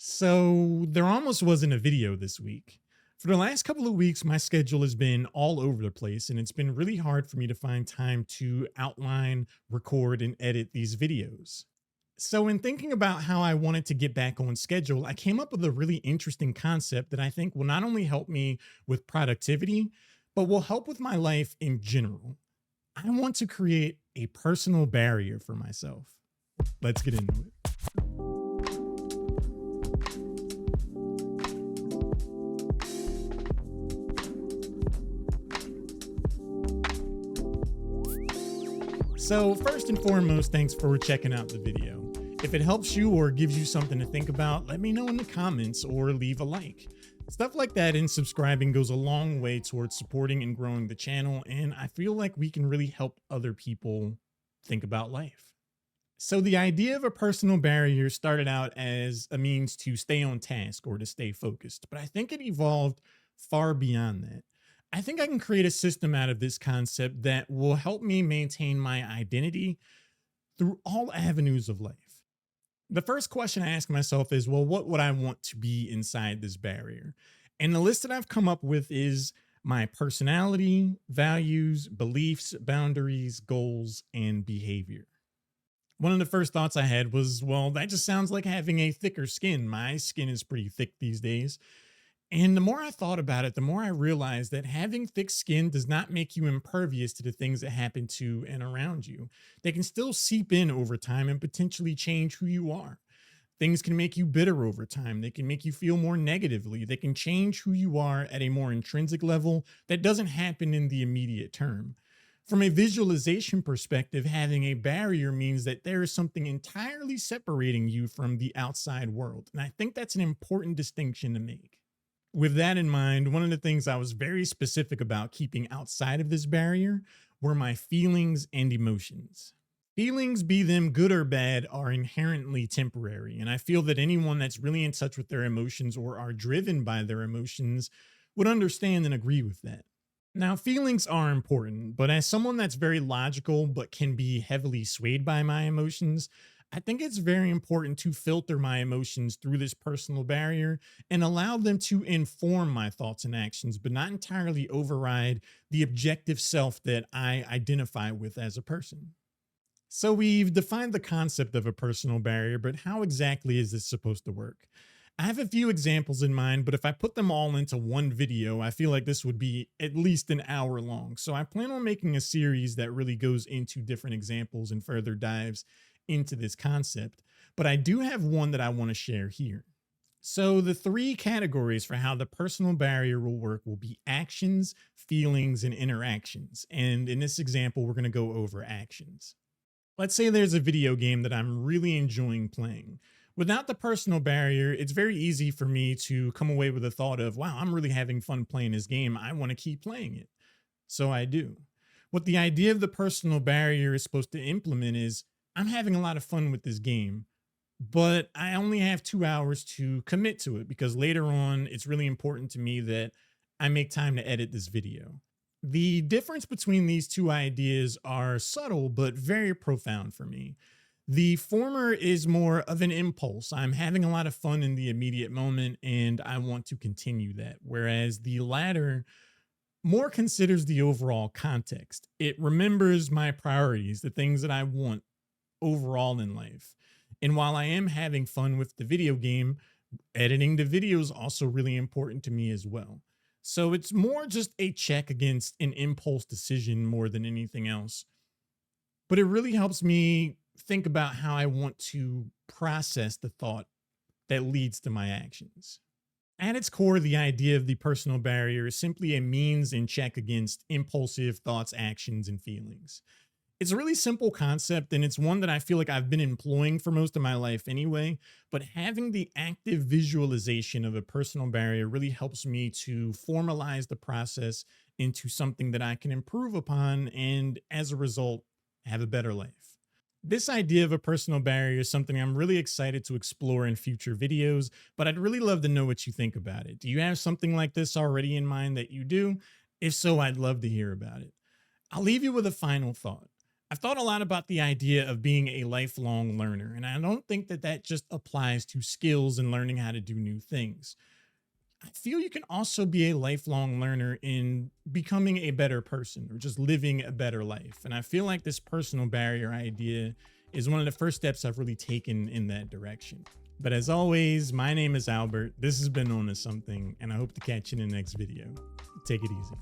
So there almost wasn't a video this week. For the last couple of weeks, my schedule has been all over the place, and it's been really hard for me to find time to outline, record, and edit these videos. So, in thinking about how I wanted to get back on schedule, I came up with a really interesting concept that I think will not only help me with productivity, but will help with my life in general. I want to create a personal barrier for myself. Let's get into it. So, first and foremost, thanks for checking out the video. If it helps you or gives you something to think about, let me know in the comments or leave a like. Stuff like that and subscribing goes a long way towards supporting and growing the channel, and I feel like we can really help other people think about life. So, the idea of a personal barrier started out as a means to stay on task or to stay focused, but I think it evolved far beyond that. I think I can create a system out of this concept that will help me maintain my identity through all avenues of life. The first question I ask myself is, well, what would I want to be inside this barrier? And the list that I've come up with is my personality, values, beliefs, boundaries, goals, and behavior. One of the first thoughts I had was, well, that just sounds like having a thicker skin. My skin is pretty thick these days. And the more I thought about it, the more I realized that having thick skin does not make you impervious to the things that happen to and around you. They can still seep in over time and potentially change who you are. Things can make you bitter over time. They can make you feel more negatively. They can change who you are at a more intrinsic level that doesn't happen in the immediate term. From a visualization perspective, having a barrier means that there is something entirely separating you from the outside world. And I think that's an important distinction to make. With that in mind, one of the things I was very specific about keeping outside of this barrier were my feelings and emotions. Feelings, be them good or bad, are inherently temporary. And I feel that anyone that's really in touch with their emotions or are driven by their emotions would understand and agree with that. Now, feelings are important, but as someone that's very logical but can be heavily swayed by my emotions, I think it's very important to filter my emotions through this personal barrier and allow them to inform my thoughts and actions, but not entirely override the objective self that I identify with as a person. So, we've defined the concept of a personal barrier, but how exactly is this supposed to work? I have a few examples in mind, but if I put them all into one video, I feel like this would be at least an hour long. So I plan on making a series that really goes into different examples and further dives into this concept. But I do have one that I want to share here. So the three categories for how the personal barrier will work will be actions, feelings, and interactions. And in this example, we're going to go over actions. Let's say there's a video game that I'm really enjoying playing. Without the personal barrier, it's very easy for me to come away with the thought of, wow, I'm really having fun playing this game. I want to keep playing it. So I do. What the idea of the personal barrier is supposed to implement is I'm having a lot of fun with this game, but I only have 2 hours to commit to it because later on, it's really important to me that I make time to edit this video. The difference between these two ideas are subtle, but very profound for me. The former is more of an impulse. I'm having a lot of fun in the immediate moment and I want to continue that. Whereas the latter more considers the overall context. It remembers my priorities, the things that I want overall in life. And while I am having fun with the video game, editing the video is also really important to me as well. So it's more just a check against an impulse decision more than anything else. But it really helps me think about how I want to process the thought that leads to my actions. At its core, the idea of the personal barrier is simply a means in check against impulsive thoughts, actions, and feelings. It's a really simple concept, and it's one that I feel like I've been employing for most of my life anyway. But having the active visualization of a personal barrier really helps me to formalize the process into something that I can improve upon, and as a result, have a better life. This idea of a personal barrier is something I'm really excited to explore in future videos, but I'd really love to know what you think about it. Do you have something like this already in mind that you do? If so, I'd love to hear about it. I'll leave you with a final thought. I've thought a lot about the idea of being a lifelong learner, and I don't think that that just applies to skills and learning how to do new things. I feel you can also be a lifelong learner in becoming a better person or just living a better life. And I feel like this personal barrier idea is one of the first steps I've really taken in that direction. But as always, my name is Albert. This has been On to Something, and I hope to catch you in the next video. Take it easy.